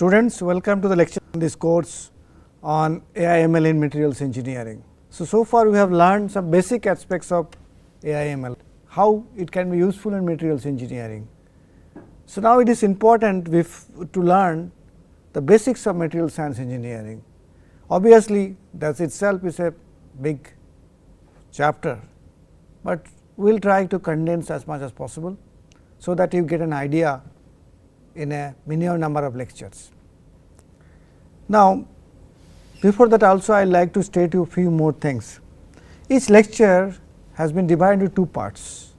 Students, welcome to the lecture on this course on AI/ML in materials engineering. So far we have learned some basic aspects of AI/ML, how it can be useful in materials engineering. So now it is important to learn the basics of material science engineering. Obviously, that itself is a big chapter, but we will try to condense as much as possible, so that you get an idea in a minimum number of lectures. Now, before that also I would like to state you a few more things. Each lecture has been divided into two parts.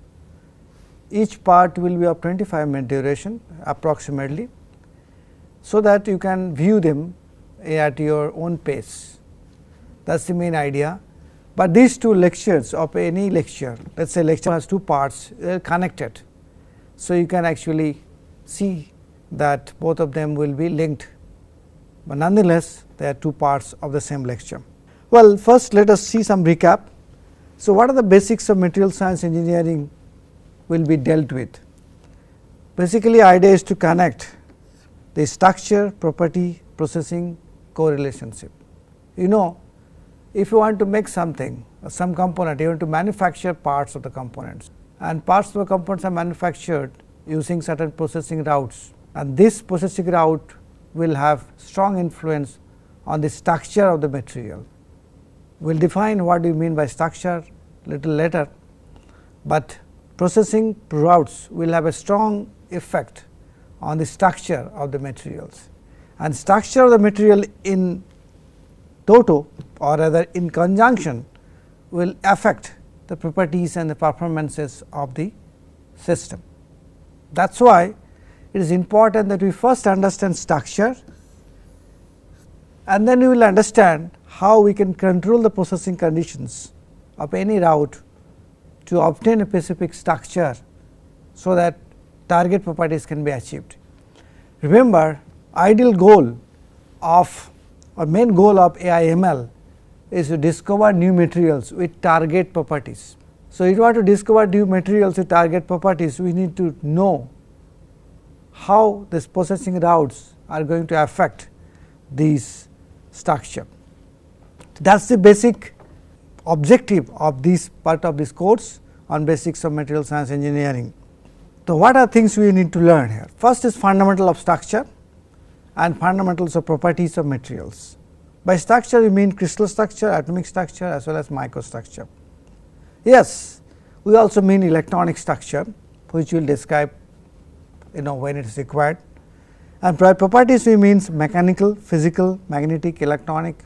Each part will be of 25 minute duration approximately, so that you can view them at your own pace. That is the main idea. But these two lectures of any lecture, let us say lecture has two parts, they are connected. So, you can actually see that both of them will be linked, but nonetheless they are two parts of the same lecture. Well, first let us see some recap. So, what are the basics of material science engineering will be dealt with? Basically, idea is to connect the structure, property, processing, co-relationship. You know, if you want to make something, some component, you want to manufacture parts of the components, and parts of the components are manufactured using certain processing routes, and this processing route will have strong influence on the structure of the material. We will define what we mean by structure little later, but processing routes will have a strong effect on the structure of the materials, and structure of the material in toto, or rather in conjunction, will affect the properties and the performances of the system. That is why it is important that we first understand structure, and then we will understand how we can control the processing conditions of any route to obtain a specific structure, so that target properties can be achieved. Remember, ideal goal of or main goal of AI/ML is to discover new materials with target properties. So, if you want to discover new materials with target properties, we need to know how these processing routes are going to affect these structure. That is the basic objective of this part of this course on basics of material science engineering. So, what are things we need to learn here? First is fundamental of structure and fundamentals of properties of materials. By structure we mean crystal structure, atomic structure, as well as microstructure. Yes, we also mean electronic structure, which we will describe when it is required, and by properties we means mechanical, physical, magnetic, electronic,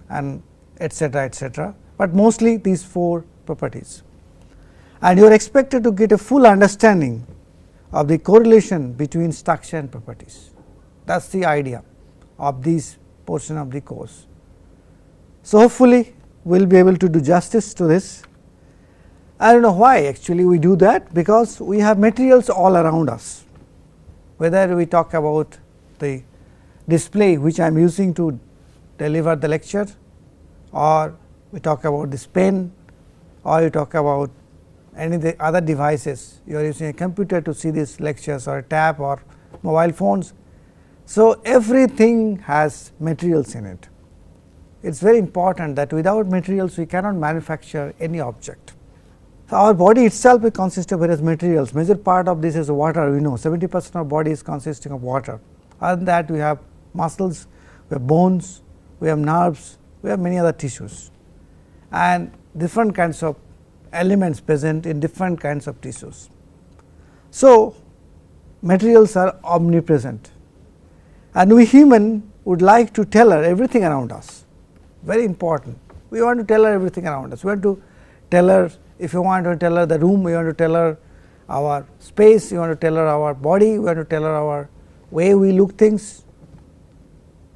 and etc., but mostly these four properties. And you are expected to get a full understanding of the correlation between structure and properties. That is the idea of this portion of the course. So, hopefully we will be able to do justice to this. I do not know why actually we do that, because we have materials all around us, whether we talk about the display which I am using to deliver the lecture, or we talk about this pen, or you talk about any of the other devices, you are using a computer to see these lectures, or a tab, or mobile phones. So, everything has materials in it. It is very important that without materials we cannot manufacture any object. So, our body itself will consist of various materials. Major part of this is water. We know 70% of body is consisting of water. Other than that, we have muscles, we have bones, we have nerves, we have many other tissues, and different kinds of elements present in different kinds of tissues. So, materials are omnipresent, and we human would like to tell her everything around us. Very important. We want to tell her everything around us. We want to tell her, if you want to tell her the room, we want to tell her our space, we want to tell her our body, we want to tell her our way we look things.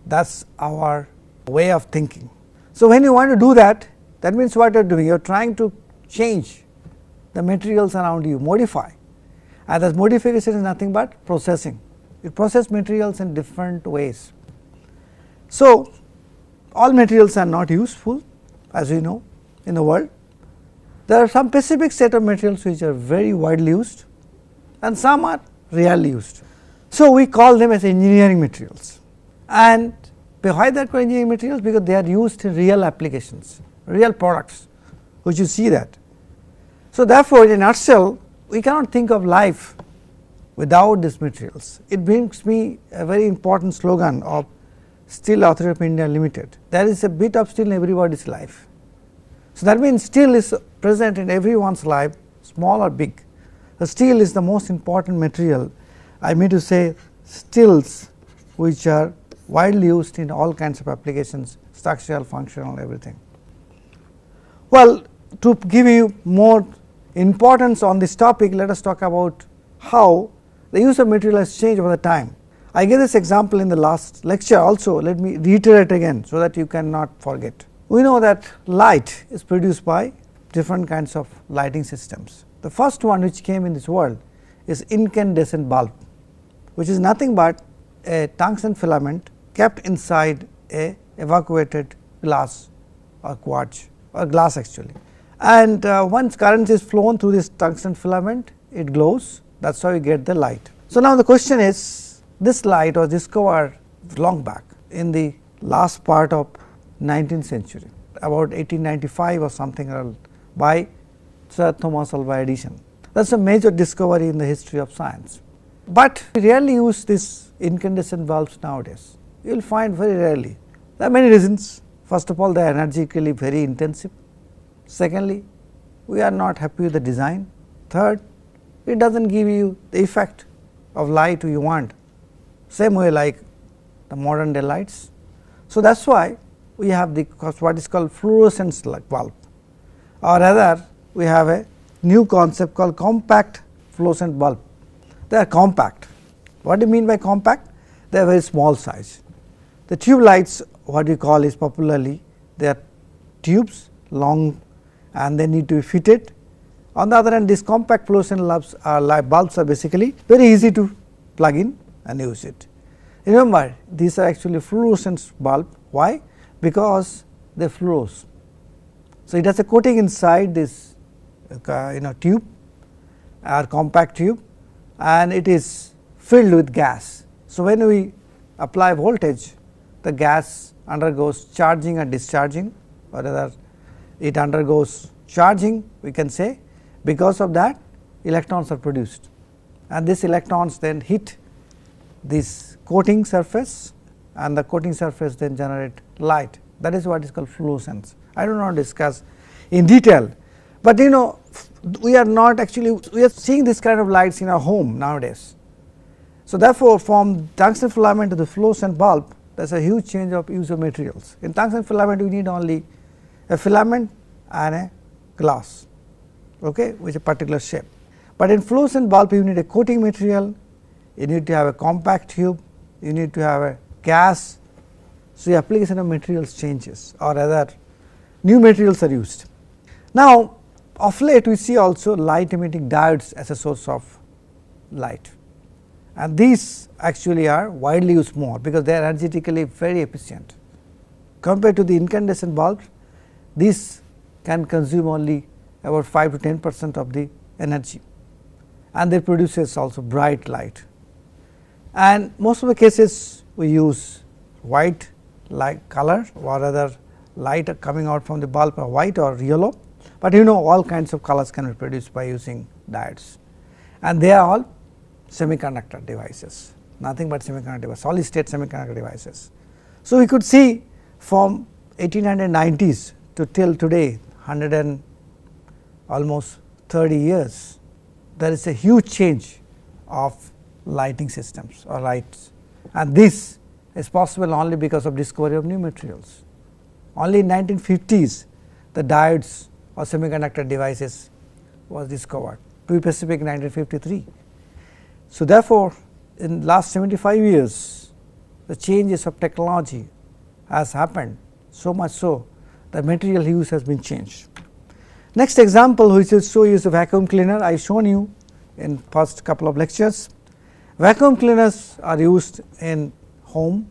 That is our way of thinking. So, when you want to do that, that means what you are doing? You are trying to change the materials around you, modify, and this modification is nothing but processing. You process materials in different ways. So, all materials are not useful, as we know in the world. There are some specific set of materials which are very widely used, and some are rarely used. So, we call them as engineering materials, and why that are engineering materials? Because they are used in real applications, real products, which you see that. So, therefore, in a nutshell, we cannot think of life without these materials. It brings me a very important slogan of Steel Authority of India Limited. There is a bit of steel in everybody's life. So, that means steel is present in everyone's life, small or big. The steel is the most important material. I mean to say steels which are widely used in all kinds of applications, structural, functional, everything. Well, to give you more importance on this topic, let us talk about how the use of material has changed over the time. I gave this example in the last lecture also, let me reiterate again so that you cannot forget. We know that light is produced by different kinds of lighting systems. The first one which came in this world is incandescent bulb, which is nothing but a tungsten filament kept inside a evacuated glass or quartz or glass actually, and once current is flown through this tungsten filament, it glows. That is how you get the light. So, now the question is, this light was discovered long back in the last part of 19th century, about 1895 or something by Sir Thomas Alva Edison. That is a major discovery in the history of science, but we rarely use this incandescent bulbs nowadays. You will find very rarely. There are many reasons. First of all, they are energetically very intensive. Secondly, we are not happy with the design. Third, it does not give you the effect of light you want, same way like the modern day lights. So, that is why we have the what is called fluorescence bulb, or rather we have a new concept called compact fluorescent bulb. They are compact. What do you mean by compact? They are very small size. The tube lights, what we call is popularly, they are tubes long and they need to be fitted. On the other hand, these compact fluorescent bulbs are basically very easy to plug in and use it. Remember, these are actually fluorescent bulb. Why? Because they fluoresce. So, it has a coating inside this tube or compact tube, and it is filled with gas. So, when we apply voltage, the gas undergoes charging and discharging, or rather it undergoes charging, we can say. Because of that, electrons are produced, and these electrons then hit this coating surface, and the coating surface then generate light. That is what is called fluorescence. I do not discuss in detail, but we are not actually, we are seeing this kind of lights in our home nowadays. So, therefore, from tungsten filament to the fluorescent bulb, there is a huge change of use of materials. In tungsten filament, we need only a filament and a glass, okay, with a particular shape. But in fluorescent bulb, you need a coating material, you need to have a compact tube, you need to have a gas. So, the application of materials changes, or rather new materials are used. Now, of late we see also light emitting diodes as a source of light, and these actually are widely used more because they are energetically very efficient. Compared to the incandescent bulbs, these can consume only about 5 to 10% of the energy, and they produces also bright light. And most of the cases we use white light color, or rather light coming out from the bulb are white or yellow, but all kinds of colors can be produced by using diodes, and they are all semiconductor devices, nothing but semiconductor devices, solid state semiconductor devices. So, we could see from 1890s to till today, almost 30 years, there is a huge change of lighting systems or lights, and this is possible only because of discovery of new materials. Only in 1950s the diodes or semiconductor devices was discovered, to be specific 1953. So, therefore, in last 75 years the changes of technology has happened, so much so the material use has been changed. Next example, which will show you, is a vacuum cleaner. I have shown you in first couple of lectures. Vacuum cleaners are used in home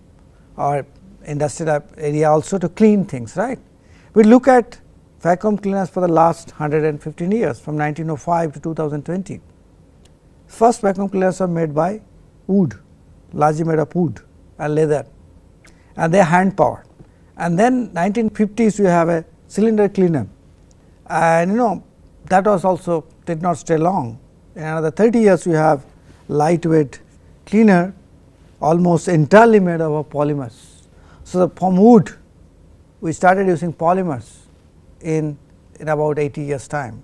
or industrial area also to clean things, right. We look at vacuum cleaners for the last 115 years, from 1905 to 2020. First vacuum cleaners are made by wood, largely made of wood and leather, and they are hand powered. And then 1950s we have a cylinder cleaner, and that was also did not stay long. In another 30 years we have lightweight cleaner almost entirely made up of polymers. So, from wood we started using polymers in about 80 years time,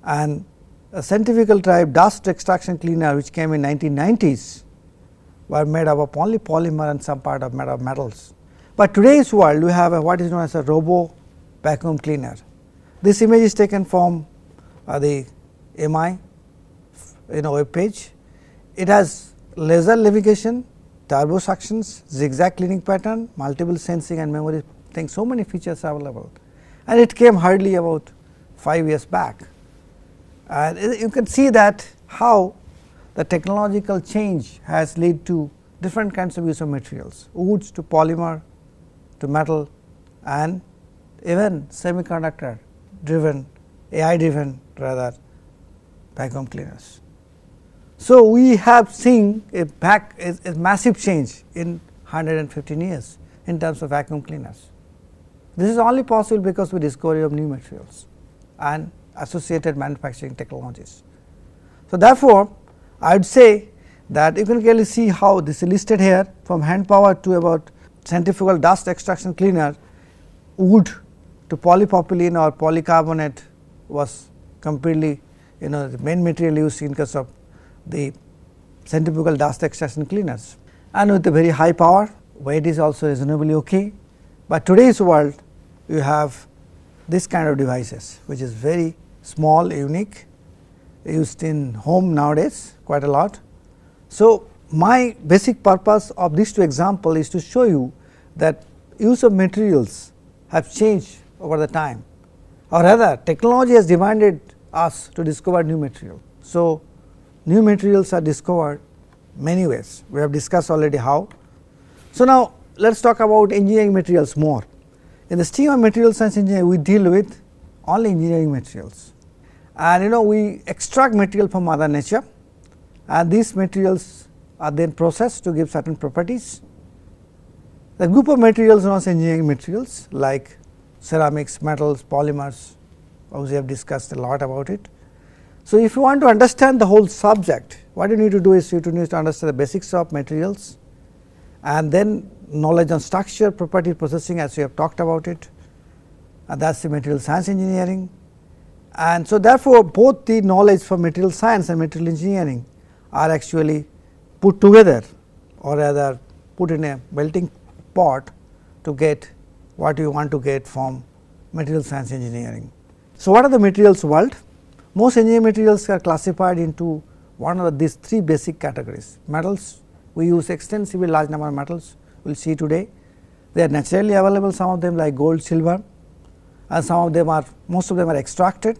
and a centrifugal type dust extraction cleaner which came in 1990s were made up of only polymer and some part of made of metals. But today's world we have what is known as a robo vacuum cleaner. This image is taken from the MI web page. It has laser navigation, turbo suctions, zigzag cleaning pattern, multiple sensing and memory things, so many features are available, and it came hardly about 5 years back. And you can see that how the technological change has led to different kinds of use of materials, woods to polymer to metal, and even semiconductor driven, AI driven rather vacuum cleaners. So, we have seen a massive change in 115 years in terms of vacuum cleaners. This is only possible because of the discovery of new materials and associated manufacturing technologies. So, therefore, I would say that you can clearly see how this is listed here, from hand power to about centrifugal dust extraction cleaner, wood to polypropylene or polycarbonate was completely the main material used in case of the centrifugal dust extraction cleaners, and with a very high power, weight is also reasonably okay. But today's world you have this kind of devices which is very small, unique, used in home nowadays quite a lot. So, my basic purpose of these two examples is to show you that use of materials have changed over the time, or rather technology has demanded us to discover new material. So, new materials are discovered many ways, we have discussed already how. So, now let us talk about engineering materials more. In the stream of material science engineering, we deal with only engineering materials, and we extract material from mother nature, and these materials are then processed to give certain properties. The group of materials known as engineering materials like ceramics, metals, polymers, we have discussed a lot about it. So, if you want to understand the whole subject, what you need to do is you need to understand the basics of materials, and then knowledge on structure, property, processing, as we have talked about it, and that is the material science engineering. And so, therefore, both the knowledge for material science and material engineering are actually put together, or rather put in a melting pot to get what you want to get from material science engineering. So, what are the materials world? Most engineering materials are classified into one of these three basic categories. Metals, we use extensively large number of metals, we will see today. They are naturally available, some of them like gold, silver, and some of them are, most of them are extracted.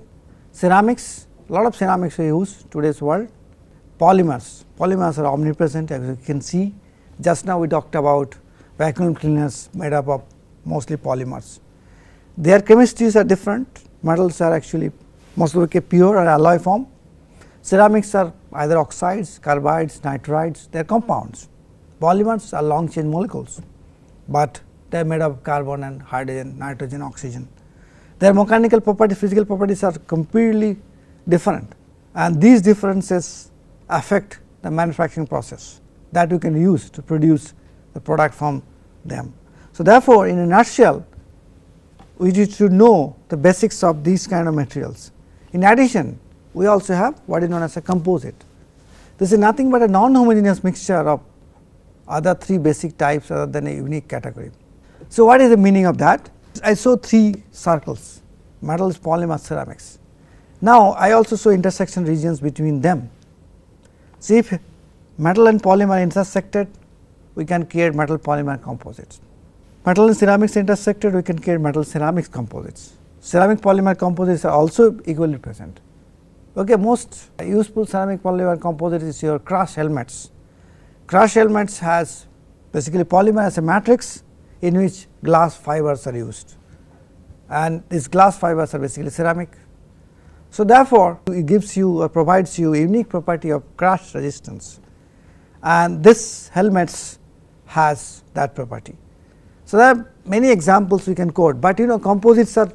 Ceramics, a lot of ceramics we use today's world. Polymers, polymers are omnipresent, as you can see. Just now we talked about vacuum cleaners made up of mostly polymers. Their chemistries are different. Metals are actually most of the pure or alloy form. Ceramics are either oxides, carbides, nitrides, they are compounds. Polymers are long chain molecules, but they are made of carbon and hydrogen, nitrogen, oxygen. Their mechanical properties, physical properties are completely different, and these differences affect the manufacturing process that we can use to produce the product from them. So, therefore, in a nutshell, we need to know the basics of these kind of materials. In addition, we also have what is known as a composite. This is nothing but a non-homogeneous mixture of other three basic types other than a unique category. So, what is the meaning of that? I saw three circles: metals, polymers, ceramics. Now, I also show intersection regions between them. See, if metal and polymer intersected, we can create metal polymer composites. Metal and ceramics intersected, we can create metal ceramics composites. Ceramic polymer composites are also equally present. Okay, most useful ceramic polymer composite is your crush helmets. Crush helmets has basically polymer as a matrix in which glass fibers are used, and these glass fibers are basically ceramic. So, therefore, it gives you or provides you a unique property of crush resistance, and this helmets has that property. So, there are many examples we can quote, but composites are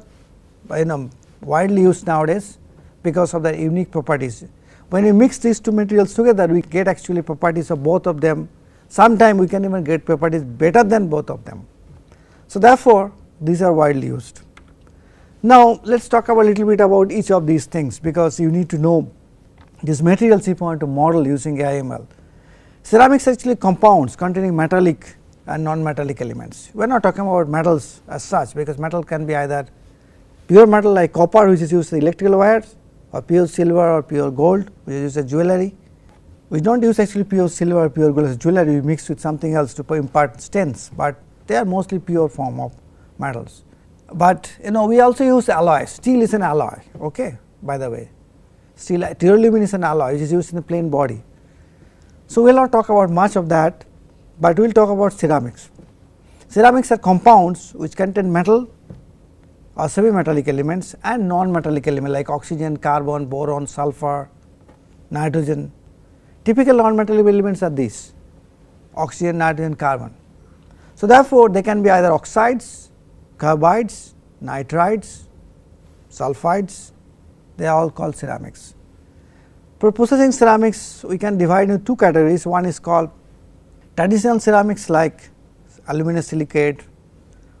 widely used nowadays because of their unique properties. When we mix these two materials together, we get actually properties of both of them. Sometimes we can even get properties better than both of them. So, therefore, these are widely used. Now, let us talk about a little bit about each of these things, because you need to know these materials if you want to model using AIML. Ceramics are actually compounds containing metallic and non-metallic elements. We are not talking about metals as such, because metal can be either pure metal like copper, which is used in electrical wires, or pure silver or pure gold, which is used as jewelry. We do not use actually pure silver or pure gold as jewelry, we mix with something else to impart strengths, but they are mostly pure form of metals. But we also use alloys. Steel is an alloy, okay, by the way. Steel, toluene is an alloy which is used in the plain body. So, we will not talk about much of that, but we will talk about ceramics. Ceramics are compounds which contain metal or semi-metallic elements and non-metallic elements like oxygen, carbon, boron, sulfur, nitrogen. Typical non-metallic elements are these: oxygen, nitrogen, carbon. So, therefore, they can be either oxides, carbides, nitrides, sulfides, they are all called ceramics. For processing ceramics, we can divide into two categories. One is called traditional ceramics like alumina silicate,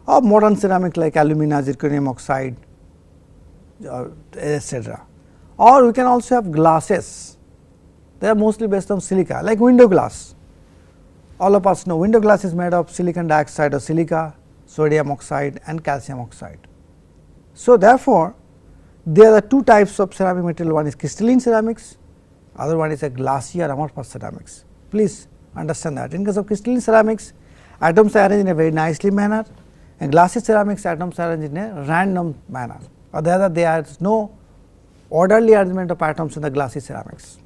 or modern ceramic like alumina, zirconium oxide, etc. Or we can also have glasses, they are mostly based on silica, like window glass. All of us know window glass is made of silicon dioxide or silica, sodium oxide and calcium oxide. So, therefore, there are two types of ceramic material, one is crystalline ceramics, other one is a glassy or amorphous ceramics. Please understand that in case of crystalline ceramics, atoms are arranged in a very nicely manner, and glassy ceramics atoms are arranged in a random manner, or rather there is no orderly arrangement of atoms in the glassy ceramics.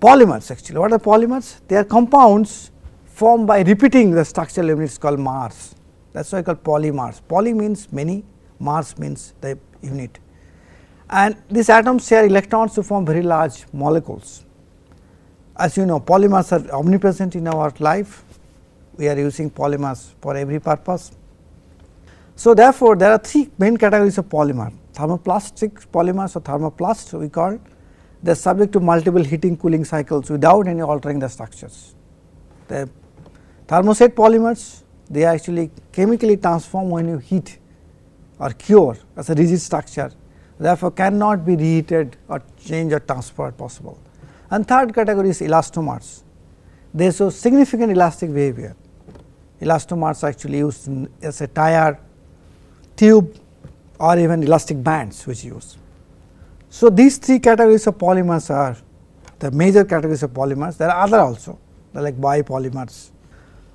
Polymers, actually what are polymers? They are compounds formed by repeating the structural units called Mars. That is why called polymers. Poly means many, Mars means the unit, and these atoms share electrons to form very large molecules. As you know, polymers are omnipresent in our life, we are using polymers for every purpose. So, therefore, there are three main categories of polymer: thermoplastic polymers or thermoplasts we call, they are subject to multiple heating cooling cycles without any altering the structures. The thermoset polymers, they are actually chemically transformed when you heat or cure as a rigid structure, therefore, cannot be reheated or changed or transferred possible. And third category is elastomers, they show significant elastic behavior. Elastomers are actually used as a tire, tube or even elastic bands which use. So, these three categories of polymers are the major categories of polymers. There are other also, they are like biopolymers.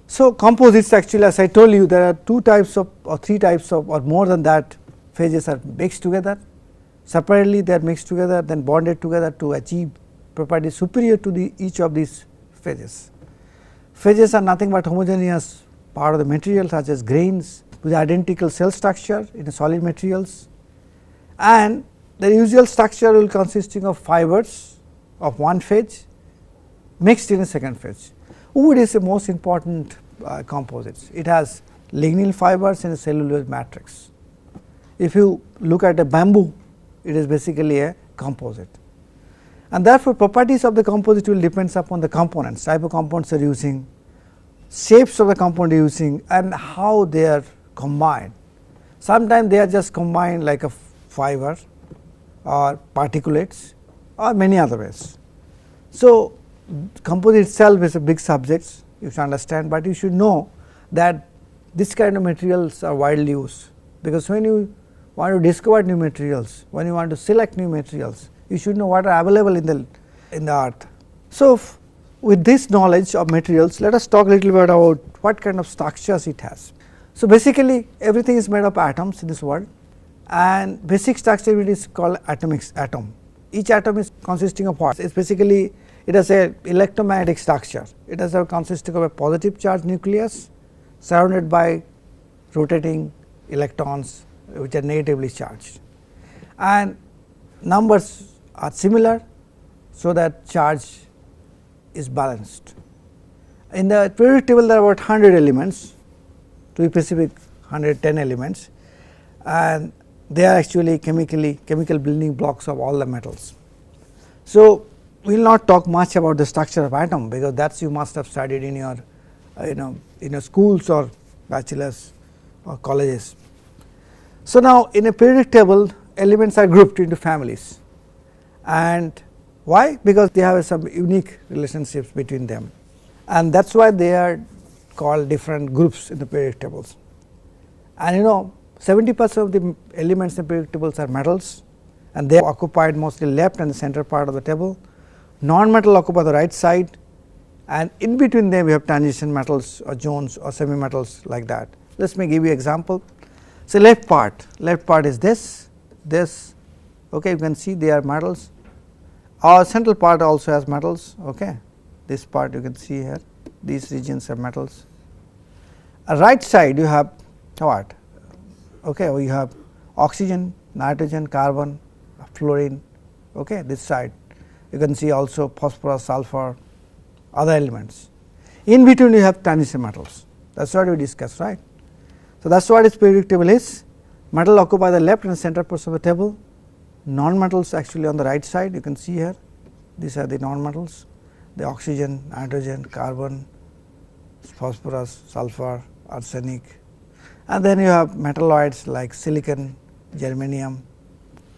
So, composites, actually as I told you, there are two types of or three types of or more than that phases are mixed together. Separately they are mixed together, then bonded together to achieve properties superior to each of these phases. Phases are nothing but homogeneous part of the material, such as grains with identical cell structure in solid materials, and the usual structure will consisting of fibers of one phase mixed in a second phase. Wood is the most important composites. It has lignin fibers in a cellulose matrix. If you look at a bamboo, it is basically a composite, and therefore, properties of the composite will depends upon the components, type of compounds are using, shapes of the compound using, and how they are combined. Sometimes they are just combined like a fiber or particulates or many other ways. So, composite itself is a big subject you should understand, but you should know that this kind of materials are widely used, because when you want to discover new materials, when you want to select new materials, you should know what are available in the earth. So, with this knowledge of materials, let us talk a little bit about what kind of structures it has. So, basically everything is made of atoms in this world, and basic structure is called atom. Each atom is consisting of what? It is basically, it has a electromagnetic structure. It has consisting of a positive charge nucleus surrounded by rotating electrons which are negatively charged, and numbers are similar, so that charge is balanced. In the periodic table there are about 100 elements, to be specific 110 elements, and they are actually chemical building blocks of all the metals. So, we will not talk much about the structure of atom, because that you must have studied in your in your schools or bachelors or colleges. So, now in a periodic table elements are grouped into families, and why? Because they have some unique relationships between them, and that is why they are called different groups in the periodic tables. And 70% of the elements in periodic tables are metals, and they are occupied mostly left and the center part of the table. Non-metal occupy the right side, and in between them we have transition metals or zones or semi metals like that. Let me give you example. So, left part is this, okay, you can see they are metals. Our central part also has metals, okay. This part you can see here, these regions are metals. Right side you have what? Okay, you have oxygen, nitrogen, carbon, fluorine, okay. This side you can see also phosphorus, sulfur, other elements. In between you have transition metals, that is what we discussed, right. So, that is what its periodic table is. Metal occupy the left and center portion of the table, non-metals actually on the right side, you can see here, these are the non-metals, the oxygen, nitrogen, carbon, phosphorus, sulfur, arsenic, and then you have metalloids like silicon, germanium,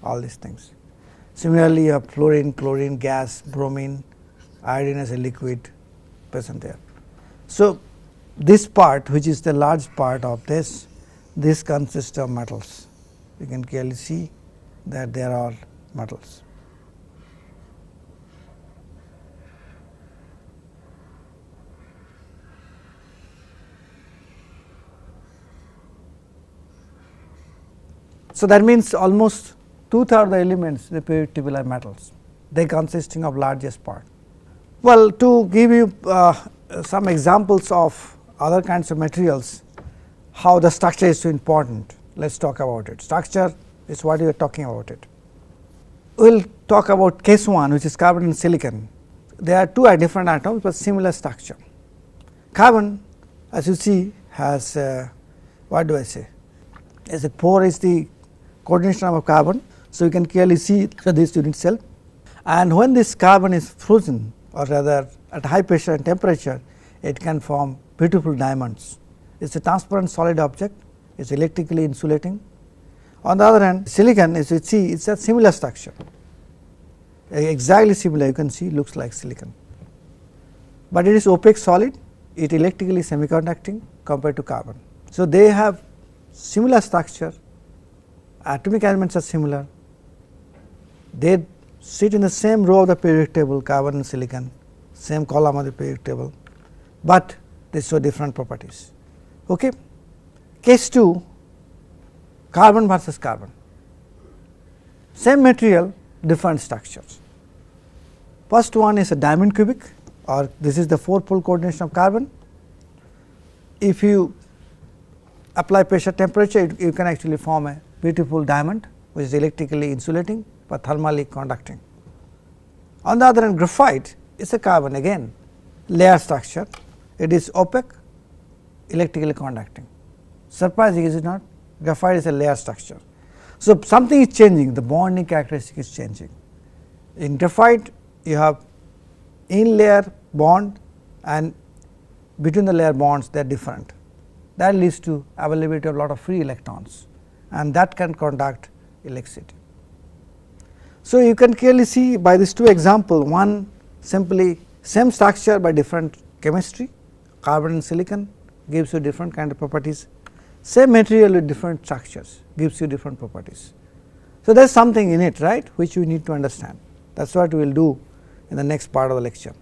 all these things. Similarly, you have fluorine, chlorine, gas, bromine, iodine as a liquid present there. So, this part, which is the large part of this consists of metals. You can clearly see that they are all metals. So, that means almost 2/3 of the elements in the periodic table are metals, they consisting of largest part. Well, to give you some examples of other kinds of materials, how the structure is so important, let us talk about it. Structure is what we are talking about it. We will talk about case 1, which is carbon and silicon. There are two different atoms, but similar structure. Carbon, as you see, has what do I say, as a 4 is the coordination of carbon. So, you can clearly see this unit cell, and when this carbon is frozen, or rather at high pressure and temperature, it can form beautiful diamonds. It is a transparent solid object, it is electrically insulating. On the other hand, silicon, as you see, it is a similar structure, exactly similar, you can see looks like silicon, but it is opaque solid, it electrically semiconducting compared to carbon. So, they have similar structure, atomic elements are similar, they sit in the same row of the periodic table, carbon and silicon, same column of the periodic table, but they show different properties. Okay. Case 2, carbon versus carbon, same material, different structures. First one is a diamond cubic, or this is the 4-pole coordination of carbon. If you apply pressure temperature, you can actually form a beautiful diamond, which is electrically insulating but thermally conducting. On the other hand, graphite is a carbon, again layer structure, it is opaque, electrically conducting. Surprising, is it not? Graphite is a layer structure. So, something is changing, the bonding characteristic is changing. In graphite you have in layer bond, and between the layer bonds they are different, that leads to availability of a lot of free electrons, and that can conduct electricity. So, you can clearly see by these two examples, one simply same structure by different chemistry, carbon and silicon gives you different kind of properties, same material with different structures gives you different properties. So, there is something in it, right, which you need to understand. That is what we will do in the next part of the lecture.